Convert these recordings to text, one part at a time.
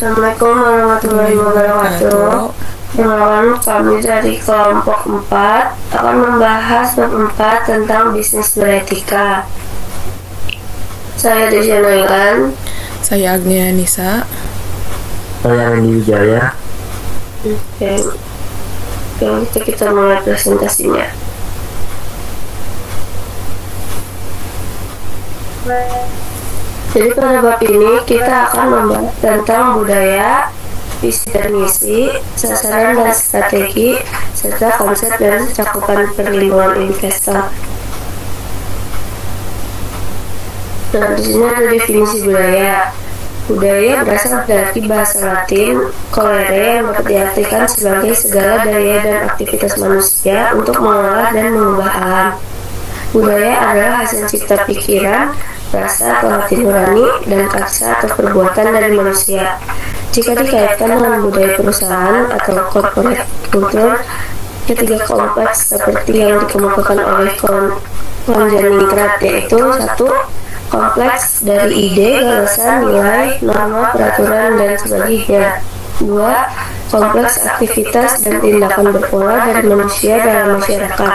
Assalamualaikum warahmatullahi wabarakatuh. Perkenalkan, kami dari kelompok 4 akan membahas bab 4 tentang bisnis beretika. Saya Desiana Ilan. Saya Agnia Nisa. Saya Randy Wijaya. Oke, kita mulai presentasinya. Jadi pada bab ini kita akan membahas tentang budaya, visi dan misi, sasaran dan strategi, serta konsep dan cakupan perlindungan investor. Nah, di sini ada definisi budaya. Budaya berasal dari bahasa Latin colere yang dapat diartikan sebagai segala daya dan aktivitas manusia untuk mengolah dan mengubah alam. Budaya adalah hasil cipta pikiran, rasa atau hati nurani, dan karsa atau perbuatan dari manusia. Jika dikaitkan dengan budaya perusahaan atau corporate culture, ketiga kompleks seperti yang dikemukakan oleh Konjaningrat, yaitu 1. Kompleks dari ide, gagasan, nilai, norma, peraturan, dan sebagainya. 2. Kompleks aktivitas dan tindakan berpola dari manusia dalam masyarakat.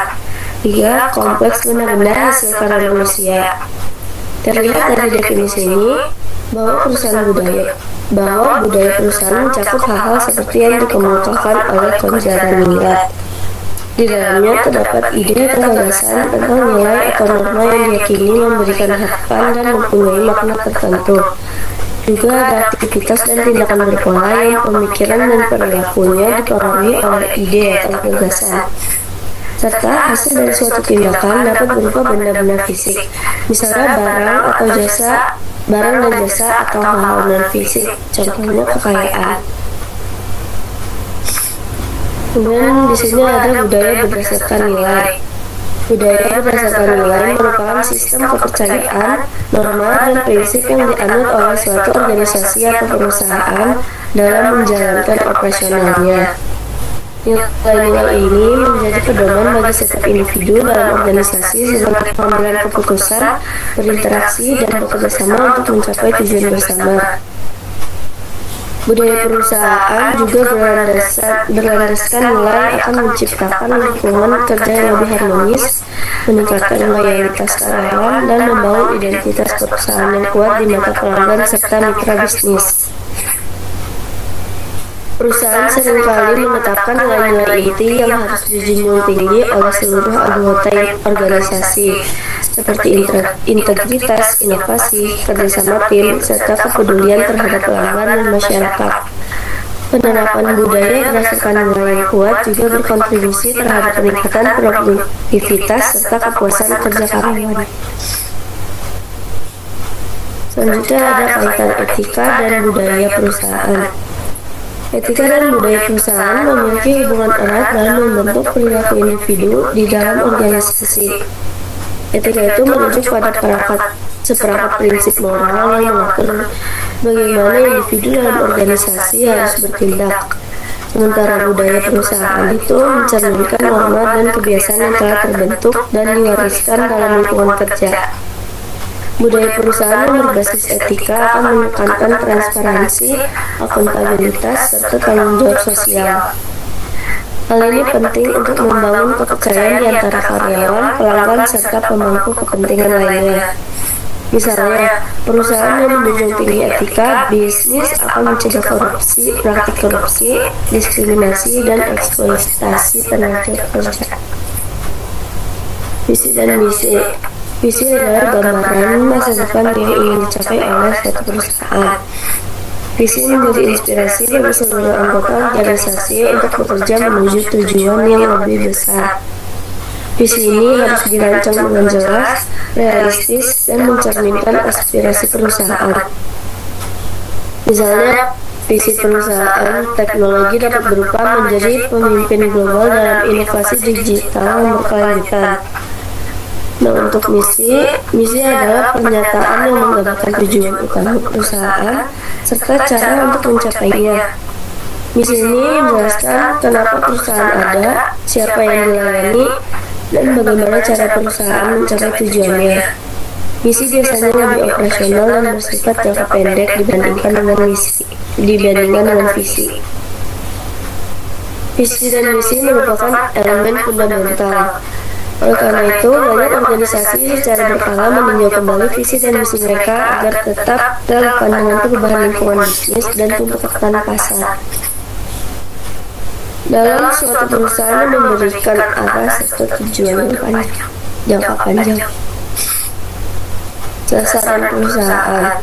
3. Kompleks benar-benar hasil karya manusia. Terlihat dari definisi ini bahwa budaya perusahaan mencakup hal-hal seperti yang dikemukakan oleh Konjaningrat. Di dalamnya terdapat ide atau gagasan tentang nilai atau norma yang diyakini memberikan harapan dan mempunyai makna tertentu. Juga ada aktivitas dan tindakan berpola yang pemikiran dan perilakunya dipengaruhi oleh ide atau gagasan. Serta hasil dari suatu tindakan dapat berupa benda-benda fisik, misalnya barang dan jasa atau hal-hal non-fisik, contohnya kekayaan. Kemudian di sini ada budaya berdasarkan nilai. Budaya berdasarkan nilai merupakan sistem kepercayaan, norma, dan prinsip yang dianut oleh suatu organisasi atau perusahaan dalam menjalankan operasionalnya. Nilai-nilai ini menjadi pedoman bagi setiap individu dalam organisasi sebagai pengambilan keputusan, berinteraksi, dan bekerjasama untuk mencapai tujuan bersama. Budaya perusahaan juga berlandaskan nilai akan menciptakan lingkungan kerja yang lebih harmonis, meningkatkan loyalitas karyawan, dan membangun identitas perusahaan yang kuat di mata pelanggan serta mitra bisnis. Perusahaan seringkali menetapkan nilai-nilai inti yang harus dijunjung tinggi oleh seluruh anggota organisasi, seperti integritas, inovasi, kerjasama tim, serta kepedulian terhadap pelanggan dan masyarakat. Penerapan budaya berdasarkan nilai yang kuat juga berkontribusi terhadap peningkatan produktivitas serta kepuasan kerja karyawan. Selanjutnya ada kaitan etika dan budaya perusahaan. Etika dan budaya perusahaan memiliki hubungan erat dalam membentuk perilaku individu di dalam organisasi. Etika itu merujuk pada seperangkat prinsip moral yang mengatur bagaimana individu dalam organisasi harus bertindak. Sementara budaya perusahaan itu mencerminkan norma dan kebiasaan yang telah terbentuk dan diwariskan dalam lingkungan kerja. Budaya perusahaan yang berbasis etika akan menekankan transparansi, akuntabilitas, serta tanggung jawab sosial. Hal ini penting untuk membangun kepercayaan di antara karyawan, pelanggan, serta pemangku kepentingan lainnya. Misalnya, perusahaan yang menjunjung tinggi etika bisnis akan mencegah korupsi, praktik korupsi, diskriminasi, dan eksploitasi tenaga kerja. Visi dan misi. Visi adalah gambaran masa depan yang ingin dicapai oleh suatu perusahaan. Visi menjadi inspirasi bagi seluruh anggota organisasi untuk bekerja menuju tujuan yang lebih besar. Visi ini harus dirancang dengan jelas, realistis, dan mencerminkan aspirasi perusahaan. Misalnya, visi perusahaan teknologi dapat berupa menjadi pemimpin global dalam inovasi digital yang berkelanjutan. Nah, untuk misi adalah pernyataan yang menggambarkan tujuan utama perusahaan serta cara untuk mencapainya. Misi ini menjelaskan kenapa perusahaan ada, siapa yang dilayani, dan bagaimana cara perusahaan mencapai tujuannya. Misi biasanya lebih operasional dan bersifat jangka pendek dibandingkan dengan visi. Visi dan misi merupakan elemen fundamental. Oleh karena itu, banyak organisasi secara berkala meninjau kembali visi dan misi mereka agar tetap relevan dengan perubahan lingkungan bisnis dan tuntutan pasar. Dalam suatu perusahaan memberikan arah serta tujuan jangka panjang. Sasaran perusahaan.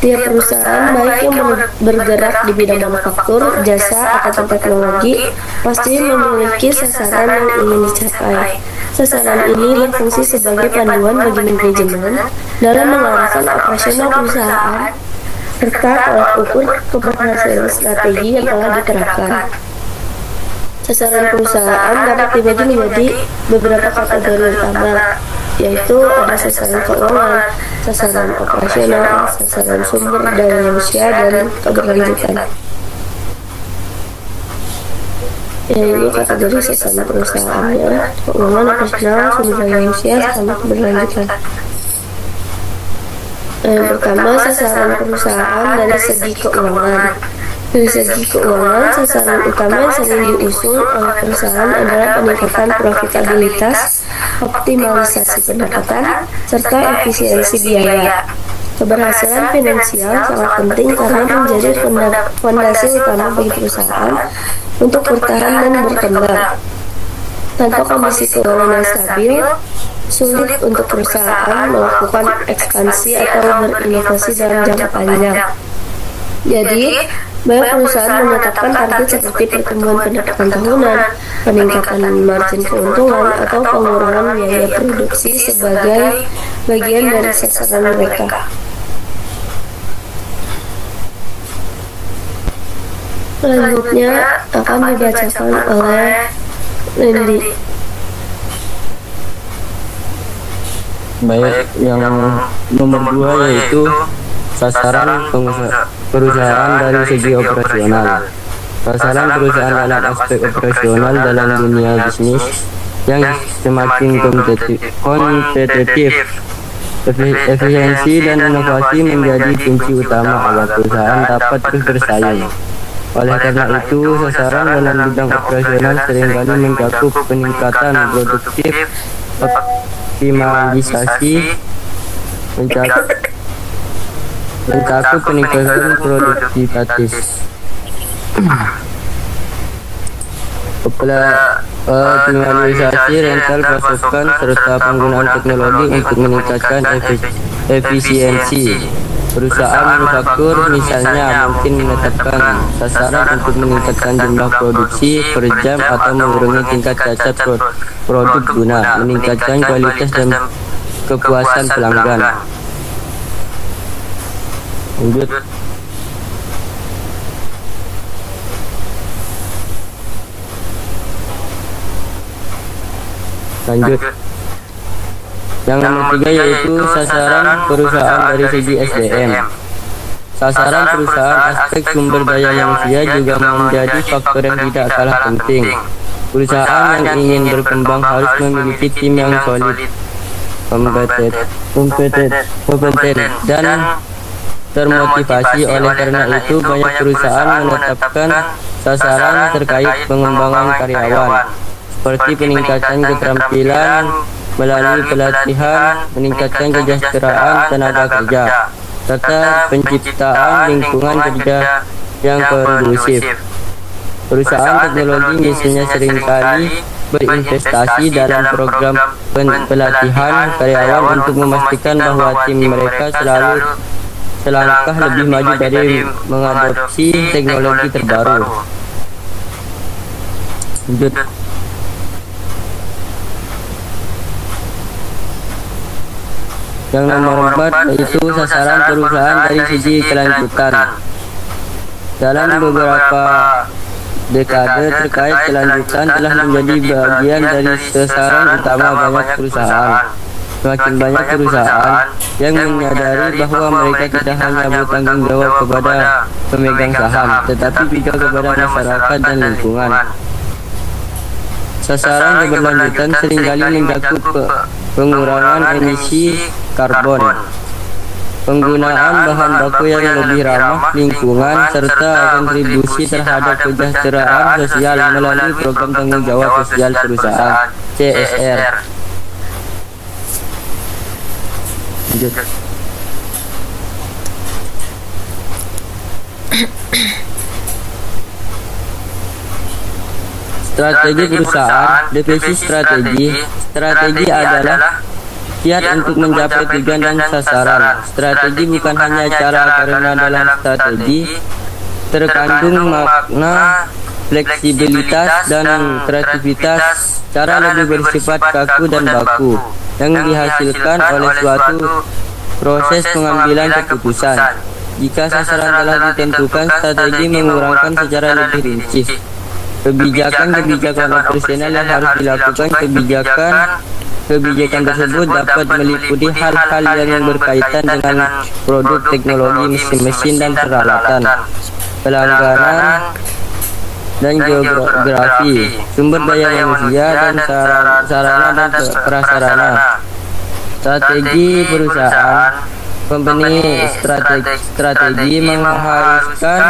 Tiap perusahaan, baik yang bergerak di bidang manufaktur, jasa, atau teknologi, pasti memiliki sasaran yang ingin dicapai. Sasaran ini berfungsi sebagai panduan bagi manajemen dalam mengarahkan operasional perusahaan serta tolak ukur keberhasilan strategi yang telah diterapkan. Sasaran perusahaan dapat dibagi menjadi beberapa kategori utama, yaitu ada sasaran keuangan, sasaran operasional, sasaran sumber daya manusia, dan keberlanjutan. Yaitu kategori sasaran perusahaannya, keuangan, operasional, sumber daya manusia, sama keberlanjutan. Yang pertama, sasaran perusahaan dari segi keuangan. Dari segi keuangan, sasaran utama yang sering diusung oleh perusahaan adalah peningkatan profitabilitas, optimalisasi pendapatan, serta efisiensi biaya. Keberhasilan finansial sangat penting karena menjadi fondasi utama bagi perusahaan untuk bertahan dan berkembang. Tanpa kondisi keuangan yang stabil, sulit untuk perusahaan melakukan ekspansi atau berinovasi dalam jangka panjang. Jadi, banyak perusahaan menetapkan target seperti pertumbuhan pendapatan tahunan, peningkatan margin keuntungan, atau pengurangan biaya produksi sebagai bagian dari sasaran mereka. Selanjutnya akan dibacakan oleh Randy. Baik, yang nomor 2 yaitu sasaran perusahaan dari segi operasional. Sasaran perusahaan dalam aspek operasional dalam dunia bisnis yang semakin kompetitif, efisiensi dan inovasi menjadi kunci utama agar perusahaan dapat terus bersaing. Oleh karena itu, sasaran dalam bidang operasional seringkali mencakup peningkatan produktif, optimalisasi, mencakup peningkatan produktivitas, optimalisasi rental pasokan, serta penggunaan teknologi untuk meningkatkan efisiensi. Perusahaan manufaktur misalnya mungkin menetapkan sasaran untuk meningkatkan jumlah produksi per jam atau mengurangi tingkat cacat produk guna meningkatkan kualitas dan kepuasan pelanggan. Lanjut. Yang nomor 3 yaitu sasaran perusahaan dari segi SDM. Sasaran perusahaan aspek sumber daya manusia juga menjadi faktor yang tidak kalah penting. Perusahaan yang ingin berkembang harus memiliki tim yang solid, kompeten dan termotivasi. Oleh karena itu, banyak perusahaan menetapkan sasaran terkait pengembangan karyawan, seperti peningkatan keterampilan melalui pelatihan, meningkatkan kesejahteraan tenaga kerja, serta penciptaan lingkungan kerja yang kondusif. Perusahaan teknologi misalnya seringkali berinvestasi dalam program pelatihan karyawan untuk memastikan bahwa tim mereka selalu selangkah lebih maju dari mengadopsi teknologi terbaru. Lanjut. Yang nomor 4 yaitu sasaran perusahaan dari segi kelanjutan. Dalam beberapa dekade terkait kelanjutan telah menjadi bagian dari sasaran utama banyak perusahaan. Semakin banyak perusahaan yang menyadari bahwa mereka tidak hanya bertanggung jawab kepada pemegang saham, tetapi juga kepada masyarakat dan lingkungan. Sasaran keberlanjutan seringkali mencakup pengurangan emisi karbon, penggunaan bahan baku yang lebih ramah lingkungan, serta kontribusi terhadap kesejahteraan sosial melalui program tanggung jawab sosial perusahaan (CSR). Lanjut. Strategi perusahaan. Definisi strategi adalah kiat untuk mencapai tujuan dan sasaran. Strategi bukan hanya cara, karena dalam strategi terkandung makna fleksibilitas dan kreativitas. Cara lebih bersifat kaku dan baku yang dihasilkan oleh suatu proses pengambilan keputusan. Jika sasaran telah ditentukan, strategi mengurangkan secara lebih rinci kebijakan operasional yang harus dilakukan. Kebijakan tersebut dapat meliputi hal-hal yang berkaitan dengan produk, teknologi, mesin-mesin dan peralatan, pelanggaran dan geografi, sumber daya manusia dan sarana dan prasarana. Strategi perusahaan. Strategi mengharuskan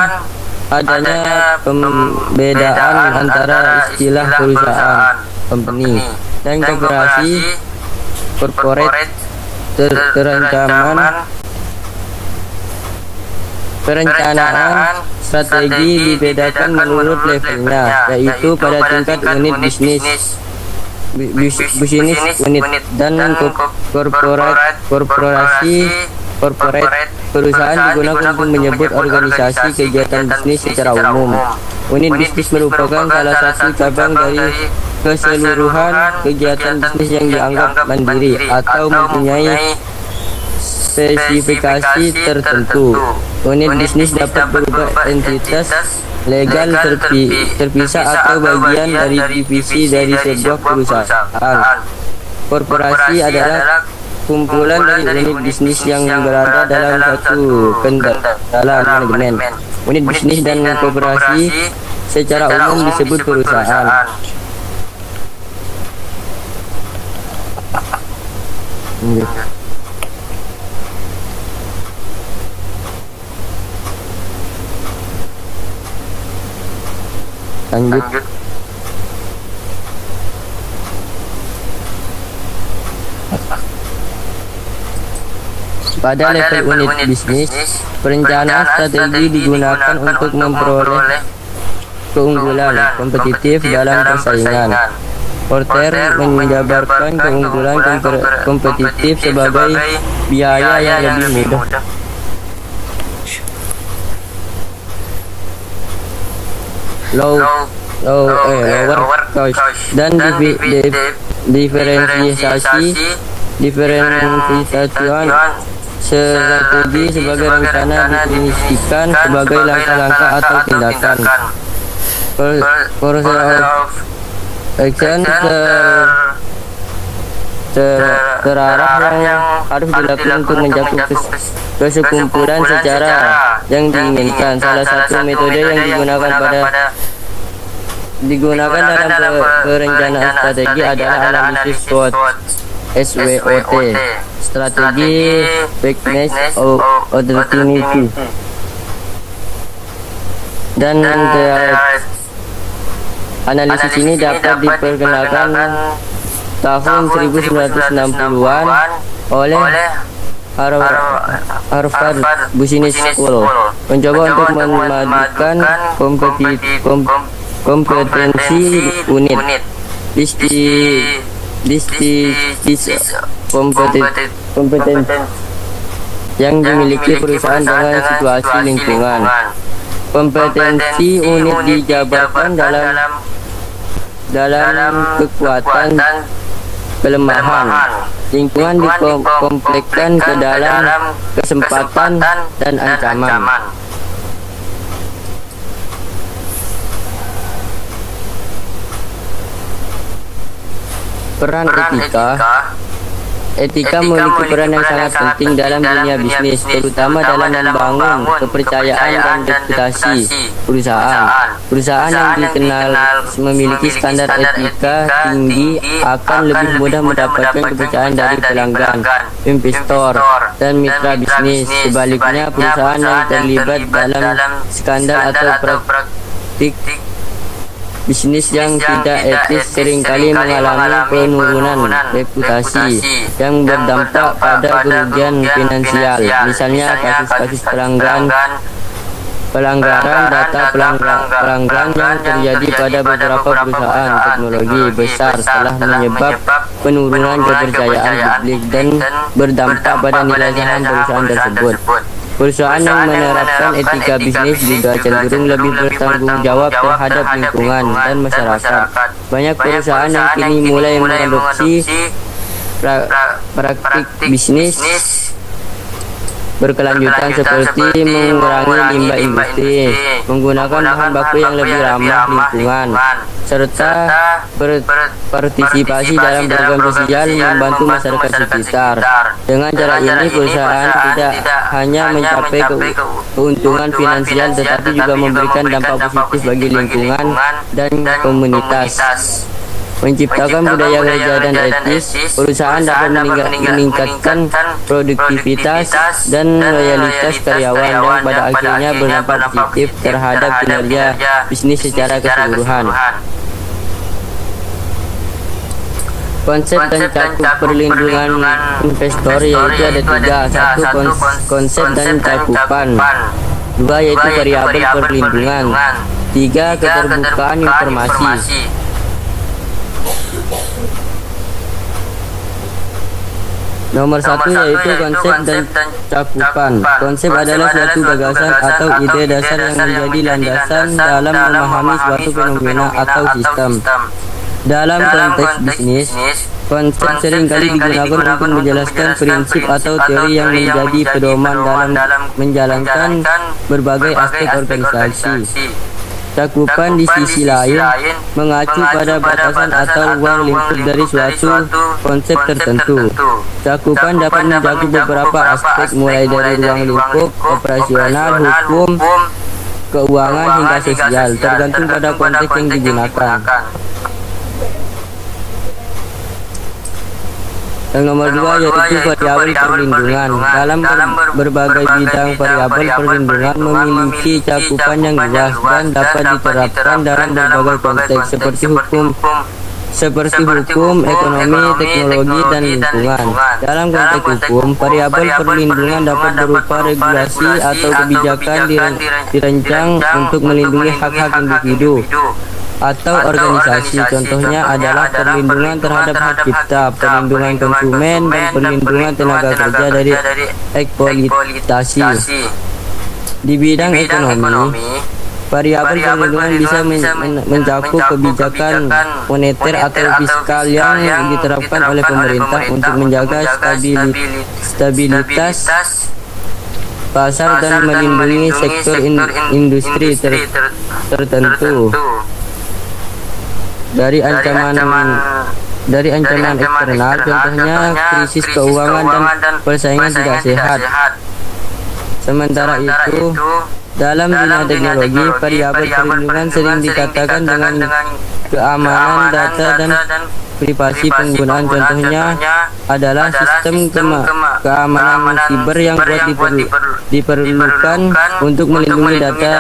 adanya pembedaan antara istilah perusahaan, company, dan koperasi, corporate. Perencanaan strategi dibedakan menurut levelnya, yaitu pada tingkat unit bisnis unit dan korporasi. Perusahaan digunakan untuk menyebut organisasi kegiatan bisnis secara umum. Unit bisnis merupakan salah satu cabang dari keseluruhan kegiatan bisnis yang dianggap mandiri atau mempunyai spesifikasi tertentu. Unit bisnis dapat berupa entitas legal terpisah atau bagian dari divisi dari sebuah perusahaan. Korporasi adalah kumpulan dari unit bisnis yang berada dalam satu kendala manajemen. Unit bisnis dan koperasi secara umum disebut perusahaan. Lanjut. Pada level unit bisnis, perencanaan strategi digunakan untuk memperoleh keunggulan kompetitif dalam persaingan. Porter menjabarkan keunggulan kompetitif sebagai biaya yang lebih mudah, lower cost, dan diferensiasi. Strategi sebagai rencana didefinisikan sebagai langkah-langkah atau tindakan course of action terarah yang harus dilakukan untuk mencapai kesekumpulan secara yang diinginkan. Salah satu metode yang digunakan dalam perencanaan strategi adalah analisis SWOT, strategi weakness opportunity dan analisis ini dapat diperkenalkan tahun 1960-an oleh Harvard Business School, mencoba untuk memadukan kompetensi unit kompetensi yang dimiliki perusahaan dengan situasi lingkungan. Kompetensi unit dijabarkan dalam kekuatan kelemahan. Lingkungan dikomplekskan ke dalam kesempatan dan ancaman. Peran Etika memiliki peran yang sangat penting dalam dunia bisnis, terutama dalam membangun kepercayaan dan reputasi perusahaan. Perusahaan yang dikenal memiliki standar etika tinggi akan lebih mudah mendapatkan kepercayaan dari pelanggan, investor, dan mitra bisnis. Sebaliknya, perusahaan yang terlibat dalam skandal atau praktik bisnis yang tidak etis seringkali mengalami penurunan reputasi yang berdampak pada kerugian finansial. Misalnya kasus-kasus pelanggaran data pelanggan yang terjadi pada beberapa perusahaan teknologi besar telah menyebab penurunan kepercayaan publik dan berdampak pada nilai saham perusahaan tersebut. Perusahaan yang menerapkan etika bisnis juga cenderung lebih bertanggung jawab terhadap lingkungan dan masyarakat. Banyak perusahaan yang kini mulai mengadopsi praktik bisnis berkelanjutan seperti mengurangi limbah industri, menggunakan bahan baku yang lebih ramah lingkungan, serta berpartisipasi dalam program sosial membantu masyarakat sekitar. Dengan cara ini, perusahaan tidak hanya mencapai keuntungan finansial tetapi juga memberikan dampak positif bagi lingkungan dan komunitas. Menciptakan budaya kerja dan etis, perusahaan dapat meningkatkan produktivitas dan loyalitas karyawan dan pada akhirnya berdampak positif terhadap kinerja bisnis secara keseluruhan. Konsep dan cakup perlindungan investor yaitu ada tiga. Satu, konsep dan cakupan. Dua, yaitu variabel perlindungan. Tiga, keterbukaan informasi. Nomor satu yaitu konsep dan cakupan. Konsep adalah suatu gagasan atau ide dasar yang menjadi landasan dalam memahami suatu fenomena atau sistem. Dalam konteks bisnis, konsep seringkali digunakan untuk menjelaskan prinsip atau teori yang menjadi pedoman dalam menjalankan berbagai aspek organisasi. Cakupan di sisi lain mengacu pada batasan atau ruang lingkup dari suatu konsep tertentu. Cakupan dapat mencakup beberapa aspek mulai dari ruang lingkup operasional, hukum, keuangan hingga sosial, tergantung pada konteks yang digunakan. Yang nomor dua yaitu variabel perlindungan. Dalam berbagai bidang, variabel perlindungan memiliki cakupan yang luas dan dapat diterapkan dalam berbagai konteks seperti hukum, ekonomi, teknologi, dan lingkungan. Dalam konteks hukum, variabel perlindungan dapat berupa regulasi atau kebijakan dirancang untuk melindungi hak-hak individu atau organisasi. Contohnya adalah perlindungan terhadap hak cipta, perlindungan konsumen, dan perlindungan tenaga kerja dari eksploitasi. Di bidang ekonomi, variabel perlindungan bisa mencakup kebijakan moneter atau fiskal yang diterapkan oleh pemerintah untuk menjaga stabilitas pasar dan melindungi sektor industri tertentu dari ancaman eksternal, contohnya krisis keuangan dan persaingan tidak sehat. Sementara itu, dalam dunia teknologi, variabel perlindungan sering dikatakan dengan keamanan data dan privasi penggunaan. Contohnya adalah sistem keamanan siber yang diperlukan untuk melindungi data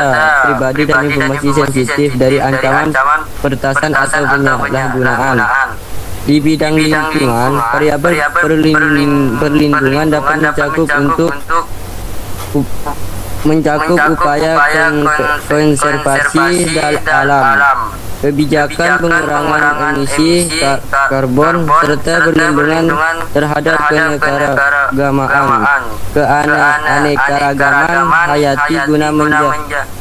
pribadi dan informasi sensitif dari ancaman peretasan atau penyalahgunaan. Di bidang lingkungan, variabel perlindungan dapat mencakup upaya konservasi alam, kebijakan pengurangan emisi karbon, serta perlindungan terhadap keanekaragaman hayati guna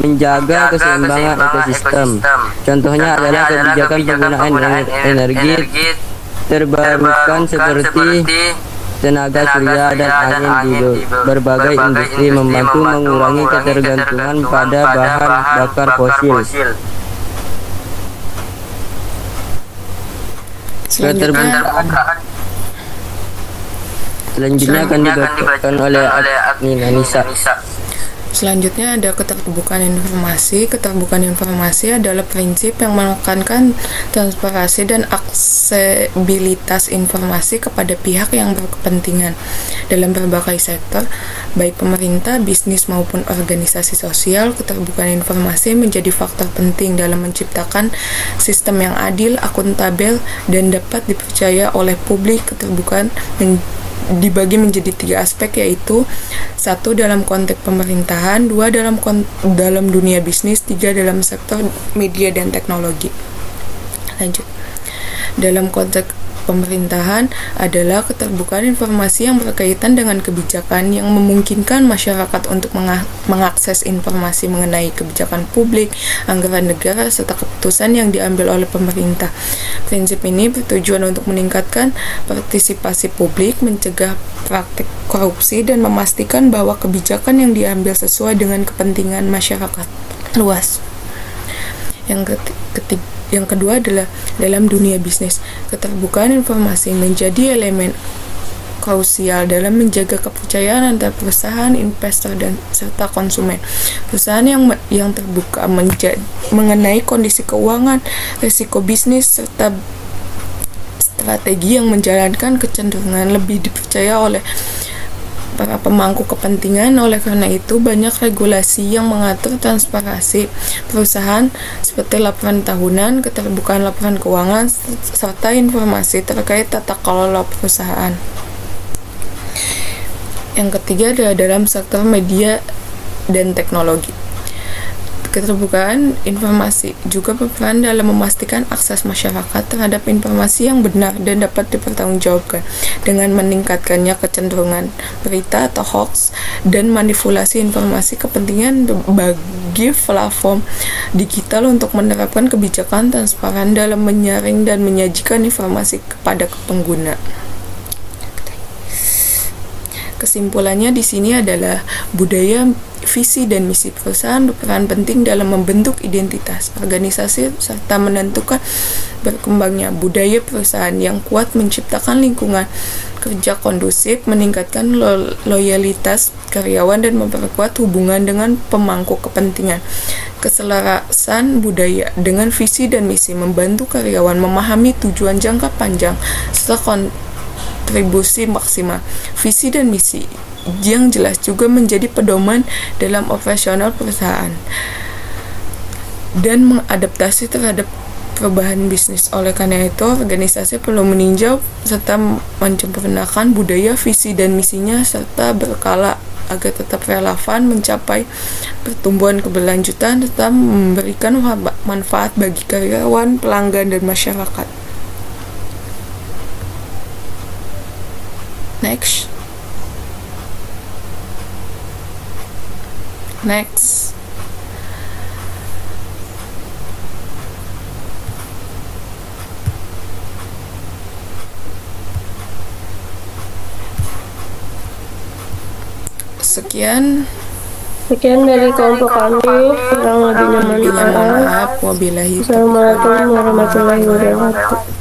menjaga keseimbangan ekosistem. Contohnya adalah kebijakan penggunaan energi terbarukan seperti tenaga surya dan angin di berbagai industri, membantu mengurangi ketergantungan pada bahan bakar fosil. Selanjutnya akan dibacakan oleh Admin Anissa. Selanjutnya ada keterbukaan informasi. Keterbukaan informasi adalah prinsip yang menekankan transparansi dan aksesibilitas informasi kepada pihak yang berkepentingan dalam berbagai sektor, baik pemerintah, bisnis maupun organisasi sosial. Keterbukaan informasi menjadi faktor penting dalam menciptakan sistem yang adil, akuntabel, dan dapat dipercaya oleh publik. Keterbukaan dibagi menjadi 3 aspek, yaitu 1 dalam konteks pemerintahan, 2 dalam dunia bisnis, 3 dalam sektor media dan teknologi. Lanjut. Dalam konteks pemerintahan adalah keterbukaan informasi yang berkaitan dengan kebijakan yang memungkinkan masyarakat untuk mengakses informasi mengenai kebijakan publik, anggaran negara, serta keputusan yang diambil oleh pemerintah. Prinsip ini bertujuan untuk meningkatkan partisipasi publik, mencegah praktik korupsi, dan memastikan bahwa kebijakan yang diambil sesuai dengan kepentingan masyarakat luas. Yang kedua adalah dalam dunia bisnis. Keterbukaan informasi menjadi elemen krusial dalam menjaga kepercayaan antara perusahaan, investor, dan serta konsumen. Perusahaan yang terbuka mengenai kondisi keuangan, risiko bisnis, serta strategi yang menjalankan kecenderungan lebih dipercaya oleh para pemangku kepentingan. Oleh karena itu, banyak regulasi yang mengatur transparansi perusahaan seperti laporan tahunan, keterbukaan laporan keuangan, serta informasi terkait tata kelola perusahaan. Yang ketiga adalah dalam sektor media dan teknologi. Keterbukaan informasi juga berperan dalam memastikan akses masyarakat terhadap informasi yang benar dan dapat dipertanggungjawabkan dengan meningkatkannya kecenderungan berita atau hoax dan manipulasi informasi kepentingan bagi platform digital untuk menerapkan kebijakan transparan dalam menyaring dan menyajikan informasi kepada pengguna. Kesimpulannya di sini adalah budaya, visi, dan misi perusahaan berperan penting dalam membentuk identitas organisasi serta menentukan berkembangnya budaya perusahaan yang kuat, menciptakan lingkungan kerja kondusif, meningkatkan loyalitas karyawan, dan memperkuat hubungan dengan pemangku kepentingan. Keselarasan budaya dengan visi dan misi membantu karyawan memahami tujuan jangka panjang serta kontribusi maksimal. Visi dan misi yang jelas juga menjadi pedoman dalam operasional perusahaan dan mengadaptasi terhadap perubahan bisnis. Oleh karena itu, organisasi perlu meninjau serta menyempurnakan budaya, visi, dan misinya serta berkala agar tetap relevan, mencapai pertumbuhan keberlanjutan, serta memberikan manfaat bagi karyawan, pelanggan, dan masyarakat. Next. Sekian dari kelompok kami. Kurang lebihnya mohon maaf. Wabillahi Assalamualaikum warahmatullahi wabarakatuh.